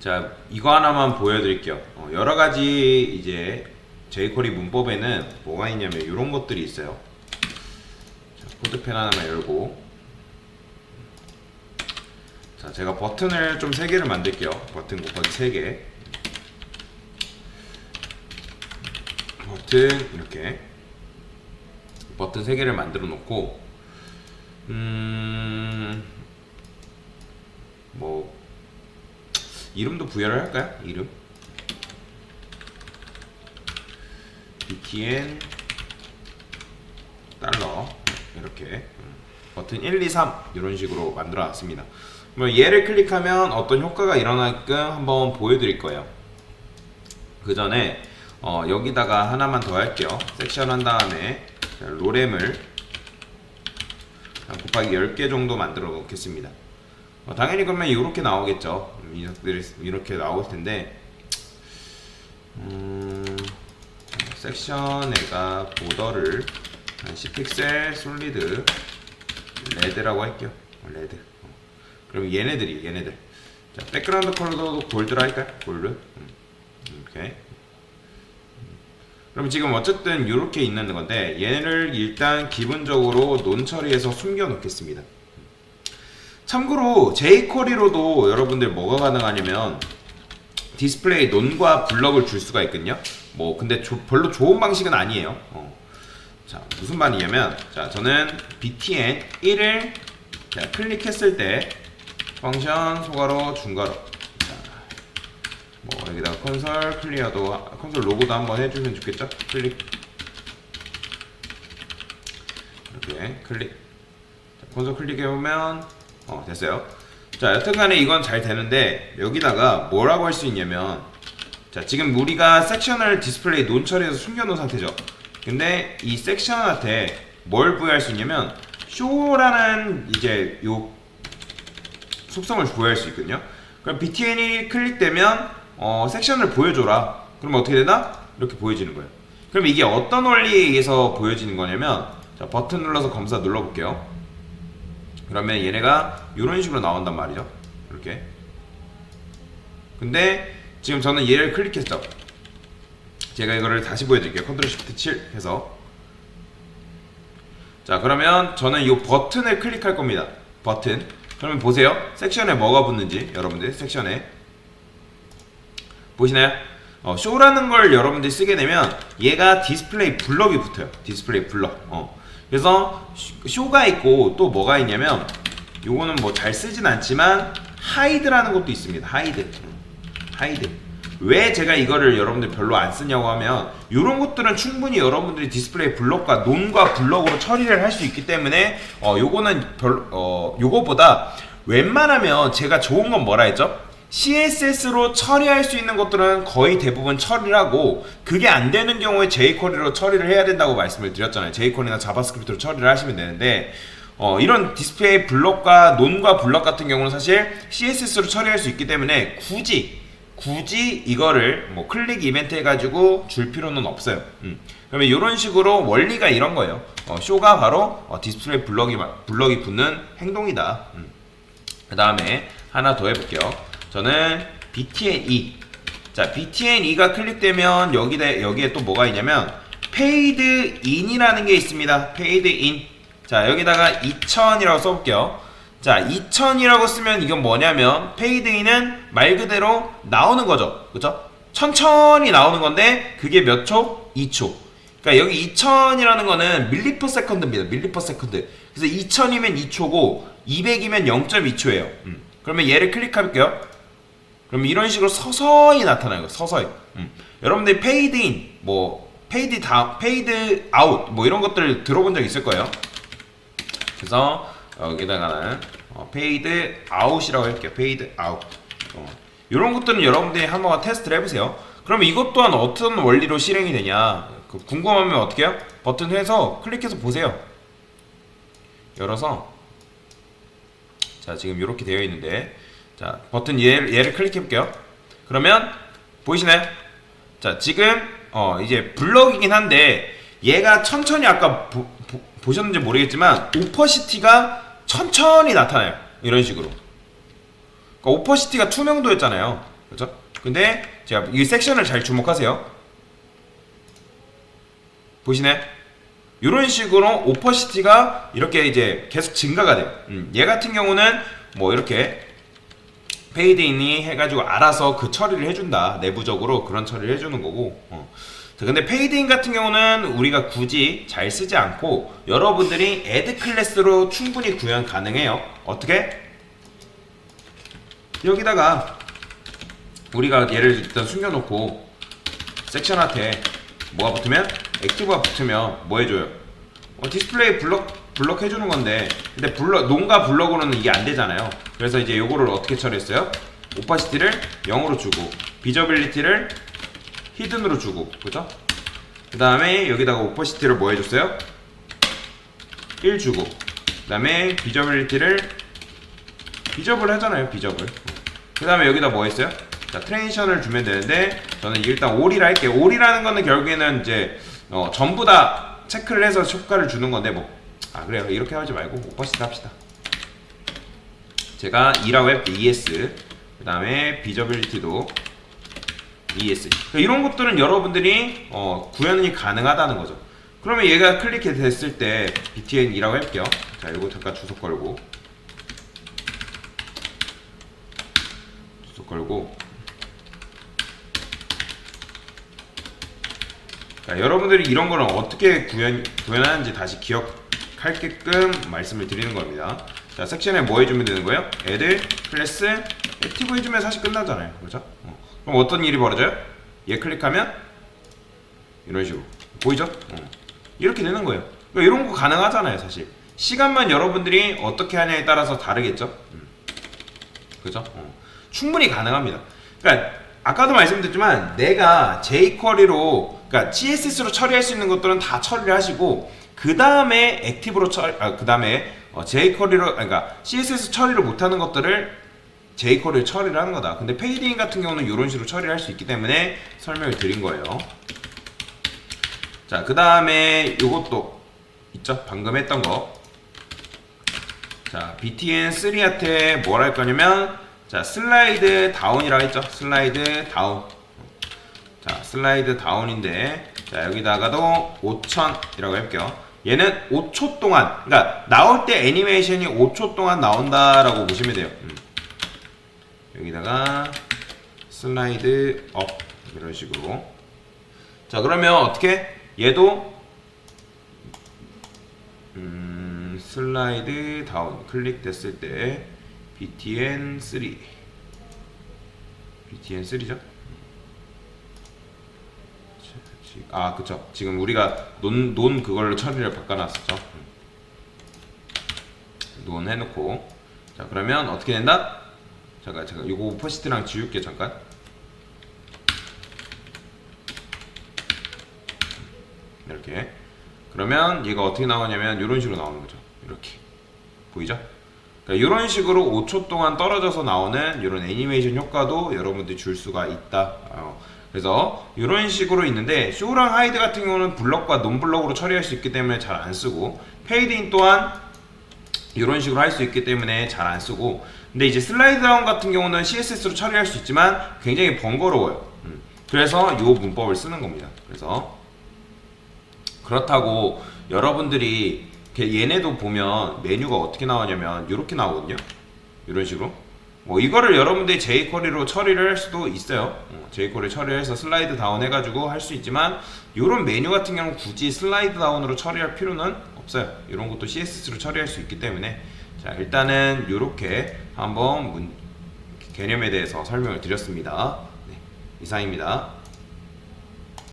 자, 이거 하나만 보여드릴게요. 여러 가지 이제 jQuery 문법에는 뭐가 있냐면 이런 것들이 있어요. 자, 코드펜 하나만 열고, 자, 제가 버튼을 좀 3개를 만들게요. 버튼 곱하기 3개. 버튼 이렇게 버튼 3개를 만들어 놓고, 뭐 이름도 부여를 할까요? 이름 btn 달러 이렇게 버튼 1, 2, 3 이런 식으로 만들어 놨습니다. 그럼 얘를 클릭하면 어떤 효과가 일어나게끔 한번 보여드릴 거예요. 그 전에 여기다가 하나만 더 할게요. 섹션 한 다음에 로렘을 곱하기 10개 정도 만들어 놓겠습니다. 당연히 그러면 이렇게 나오겠죠. 이렇게 나올 텐데, 섹션에가 보더를 한 10픽셀 솔리드 레드라고 할게요. 레드. 그럼 얘네들. 자, 백그라운드 컬러도 골드로 할까요? 골드. 이렇게. 그럼 지금 어쨌든 이렇게 있는 건데, 얘를 일단 기본적으로 논 처리해서 숨겨 놓겠습니다. 참고로 jQuery로도 여러분들 뭐가 가능하냐면 디스플레이 논과 블럭을 줄 수가 있거든요. 뭐 근데 별로 좋은 방식은 아니에요. 자, 무슨 말이냐면, 자, 저는 btn 1을 클릭했을 때 펑션 소괄호 중괄호, 자, 뭐 여기다가 콘솔 클리어도, 콘솔 로고도 한번 해주면 좋겠죠. 클릭, 이렇게 클릭. 자, 콘솔 클릭해보면 됐어요. 자, 여튼간에 이건 잘 되는데, 여기다가 뭐라고 할 수 있냐면, 자, 지금 우리가 섹션을 디스플레이 논 처리해서 숨겨놓은 상태죠. 근데 이 섹션한테 뭘 부여할 수 있냐면 show라는 이제 요 속성을 부여할 수 있거든요. 그럼 btn이 클릭되면 섹션을 보여줘라. 그러면 어떻게 되나? 이렇게 보여지는 거예요. 그럼 이게 어떤 원리에 의해서 보여지는 거냐면, 자, 버튼 눌러서 검사 눌러볼게요. 그러면 얘네가 이런 식으로 나온단 말이죠. 이렇게. 근데 지금 저는 얘를 클릭했죠. 제가 이거를 다시 보여드릴게요. 컨트롤 시프트 7 해서. 자, 그러면 저는 이 버튼을 클릭할 겁니다. 버튼. 그러면 보세요. 섹션에 뭐가 붙는지. 여러분들 섹션에 보시나요? 쇼라는 걸 여러분들이 쓰게 되면 얘가 디스플레이 블럭이 붙어요. 디스플레이 블럭. 그래서 쇼가 있고 또 뭐가 있냐면, 요거는 뭐 잘 쓰진 않지만 하이드라는 것도 있습니다. 하이드. 왜 제가 이거를 여러분들 별로 안 쓰냐고 하면, 요런 것들은 충분히 여러분들이 디스플레이 블럭과 논과 블럭으로 처리를 할 수 있기 때문에 요거는 요거보다 웬만하면 제가 좋은 건 뭐라 했죠? CSS로 처리할 수 있는 것들은 거의 대부분 처리를 하고, 그게 안 되는 경우에 jQuery로 처리를 해야 된다고 말씀을 드렸잖아요. jQuery나 자바스크립트로 처리를 하시면 되는데, 이런 디스플레이 블럭과 논과 블럭 같은 경우는 사실 CSS로 처리할 수 있기 때문에 굳이 이거를 뭐 클릭 이벤트 해가지고 줄 필요는 없어요. 그러면 이런 식으로 원리가 이런 거예요. 쇼가 바로 디스플레이 블럭이 붙는 행동이다. 그 다음에 하나 더 해볼게요. 저는 btn2. 자, btn2가 클릭되면 여기에 또 뭐가 있냐면 paid in이라는 게 있습니다. paid in. 자, 여기다가 2000이라고 써볼게요. 자, 2000이라고 쓰면 이건 뭐냐면 paid in은 말 그대로 나오는 거죠. 그쵸? 천천히 나오는 건데 그게 몇 초? 2초. 그러니까 여기 2000이라는 거는 밀리퍼세컨드입니다. 밀리퍼세컨드. 그래서 2000이면 2초고 200이면 0.2초예요. 그러면 얘를 클릭할게요. 그럼 이런 식으로 서서히 나타나요. 서서히. 여러분들이 paid in, 뭐 paid out, 뭐 이런 것들 들어본 적 있을 거예요. 그래서 여기다가는 paid out이라고 할게요. paid out. 이런 것들은 여러분들이 한번 테스트를 해보세요. 그럼 이것 또한 어떤 원리로 실행이 되냐 궁금하면 어떻게 해요? 버튼 해서 클릭해서 보세요. 열어서, 자, 지금 이렇게 되어 있는데, 자, 버튼 얘를 클릭해 볼게요. 그러면 보이시나요? 자, 지금 이제 블럭이긴 한데 얘가 천천히, 아까 보셨는지 모르겠지만 오퍼시티가 천천히 나타나요. 이런 식으로. 그러니까 오퍼시티가 투명도였잖아요. 그렇죠? 근데 제가 이 섹션을 잘 주목하세요. 보시네. 이런 식으로 오퍼시티가 이렇게 이제 계속 증가가 돼요. 얘 같은 경우는 뭐 이렇게 페이드인이 해가지고 알아서 그 처리를 해준다. 내부적으로 그런 처리를 해주는 거고. 자, 근데 페이드인 같은 경우는 우리가 굳이 잘 쓰지 않고 여러분들이 애드 클래스로 충분히 구현 가능해요. 어떻게? 여기다가 우리가 얘를 일단 숨겨놓고 섹션한테 뭐가 붙으면 액티브가 붙으면 뭐 해줘요? 디스플레이 블럭 해주는 건데, 근데 논과 블럭으로는 이게 안 되잖아요. 그래서 이제 요거를 어떻게 처리했어요? 오파시티를 0으로 주고 비저빌리티를 히든으로 주고, 그죠? 그 다음에 여기다가 오파시티를 뭐 해줬어요? 1 주고, 그 다음에 비저빌리티를 비저블 하잖아요. 비저블. 그 다음에 여기다 뭐 했어요? 자, 트랜지션을 주면 되는데 저는 일단 올이라 할게요. 올이라는 거는 결국에는 이제 전부 다 체크를 해서 효과를 주는 건데 그래요. 이렇게 하지 말고 오퍼시티 합시다. 제가 2라고 할게요. ES. 그 다음에 비저빌리티도 ES. 이런 것들은 여러분들이 구현이 가능하다는 거죠. 그러면 얘가 클릭해 됐을 때 btn2라고 할게요. 자, 이거 잠깐 주소 걸고 자, 여러분들이 이런 거는 어떻게 구현하는지 다시 기억할게끔 말씀을 드리는 겁니다. 자, 섹션에 뭐 해주면 되는 거예요? 애들 클래스 액티브 해주면 사실 끝나잖아요. 그렇죠? 그럼 어떤 일이 벌어져요? 얘 클릭하면 이런 식으로 보이죠? 이렇게 되는 거예요. 그러니까 이런 거 가능하잖아요. 사실 시간만 여러분들이 어떻게 하냐에 따라서 다르겠죠? 그죠? 충분히 가능합니다. 그러니까 아까도 말씀드렸지만 내가 jQuery로, 그러니까 CSS로 처리할 수 있는 것들은 다 처리를 하시고 그 다음에 액티브로 그 다음에 jQuery로, 그러니까 CSS 처리를 못하는 것들을 jQuery로 처리를 하는 거다. 근데 페이드인 같은 경우는 이런 식으로 처리를 할 수 있기 때문에 설명을 드린 거예요. 자, 그 다음에 요것도 있죠? 방금 했던 거. 자, btn3한테 뭘 할 거냐면, 자, 슬라이드 다운이라고 했죠? 슬라이드 다운. 자, 슬라이드 다운인데, 자, 여기다가도 5000이라고 할게요. 얘는 5초 동안, 그러니까 나올 때 애니메이션이 5초 동안 나온다라고 보시면 돼요. 여기다가 슬라이드 업 이런 식으로. 자, 그러면 어떻게? 얘도 슬라이드 다운 클릭됐을 때 btn3 btn3죠? 그쵸. 지금 우리가 논 그걸로 처리를 바꿔놨었죠. 논 해놓고. 자, 그러면 어떻게 된다? 잠깐 요거 오퍼시티랑 지울게 잠깐. 이렇게. 그러면 얘가 어떻게 나오냐면 이런 식으로 나오는 거죠. 이렇게 보이죠? 그러니까 이런 식으로 5초 동안 떨어져서 나오는 이런 애니메이션 효과도 여러분들이 줄 수가 있다. 그래서 이런 식으로 있는데, 쇼랑 하이드 같은 경우는 블럭과 논블럭으로 처리할 수 있기 때문에 잘 안 쓰고, 페이드인 또한 이런 식으로 할 수 있기 때문에 잘 안 쓰고, 근데 이제 슬라이드 다운 같은 경우는 CSS로 처리할 수 있지만 굉장히 번거로워요. 그래서 이 문법을 쓰는 겁니다. 그래서 그렇다고 여러분들이 얘네도 보면 메뉴가 어떻게 나오냐면 이렇게 나오거든요. 이런 식으로. 이거를 여러분들이 jQuery로 처리를 할 수도 있어요. jQuery 처리해서 슬라이드 다운 해가지고 할 수 있지만, 이런 메뉴 같은 경우는 굳이 슬라이드 다운으로 처리할 필요는 없어요. 이런 것도 CSS로 처리할 수 있기 때문에. 자, 일단은 이렇게 한번 개념에 대해서 설명을 드렸습니다. 네, 이상입니다.